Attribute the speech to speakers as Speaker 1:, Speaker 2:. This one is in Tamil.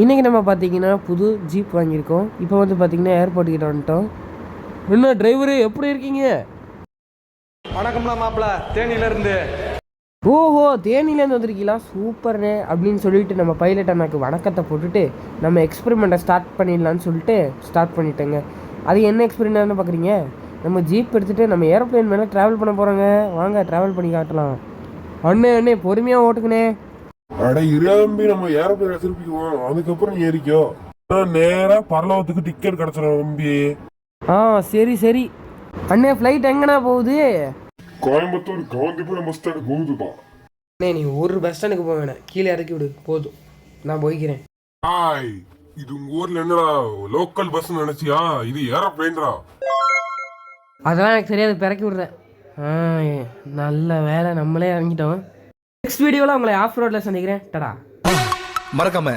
Speaker 1: இன்றைக்கி நம்ம பார்த்தீங்கன்னா புது ஜீப் வாங்கியிருக்கோம். இப்போ வந்து பார்த்தீங்கன்னா ஏர்போர்ட்டுக்கிட்ட வந்துட்டோம். என்ன டிரைவரு எப்படி இருக்கீங்க?
Speaker 2: வணக்கம்ண்ணா மாப்பிள்ள, தேனியிலேருந்து.
Speaker 1: ஓஹோ, தேனியிலேருந்து வந்திருக்கீங்களா? சூப்பர்ண்ணே அப்படின்னு சொல்லிட்டு நம்ம பைலட் அண்ணாக்கு வணக்கத்தை போட்டுட்டு நம்ம எக்ஸ்பெரிமெண்ட்டை ஸ்டார்ட் பண்ணிடலான்னு சொல்லிட்டு ஸ்டார்ட் பண்ணிட்டேங்க. அது என்ன எக்ஸ்பெரிமெண்ட்னு பார்க்குறீங்க? நம்ம ஜீப் எடுத்துகிட்டு நம்ம ஏரோப்ளேன் மேலே ட்ராவல் பண்ண போகிறோங்க. வாங்க ட்ராவல் பண்ணி காட்டலாம். அண்ணே பொறுமையாக ஓட்டுக்கண்ணே.
Speaker 3: அட இரும்பி நம்ம ஏரோப்ளேன் திருப்பிக்குவோம், அதுக்கப்புறம் ஏறிக்கோ. நேரா பரலோகத்துக்கு டிக்கெட் கிடைச்சிடும் தம்பி.
Speaker 1: சரி அண்ணே, ஃப்ளைட் எங்கண்ணா போகுது?
Speaker 3: கோயம்புத்தூர் கவுந்திபுரம் பஸ் ஸ்டாண்ட் போகுதுப்பா.
Speaker 1: அண்ணே நீ ஒரு பஸ் ஸ்டாண்டுக்கு போக வேணாம், கீழே இறக்கி விடு போதும், நான் போய்க்கிறேன்.
Speaker 3: ஹாய், இது உங்க ஊர்ல என்னடா லோக்கல் பஸ் நினைச்சியா? இது ஏரோப்ளேன்டா.
Speaker 1: அதெல்லாம் எனக்கு தெரியாது, பிறக்கி விடுறேன். நல்ல வேலை, நம்மளே இறங்கிட்டோம். நெக்ஸ்ட் வீடியோவில் உங்களை ஆஃப் ரோட்டில் சந்திக்கிறேன். டடா.
Speaker 4: மறக்காம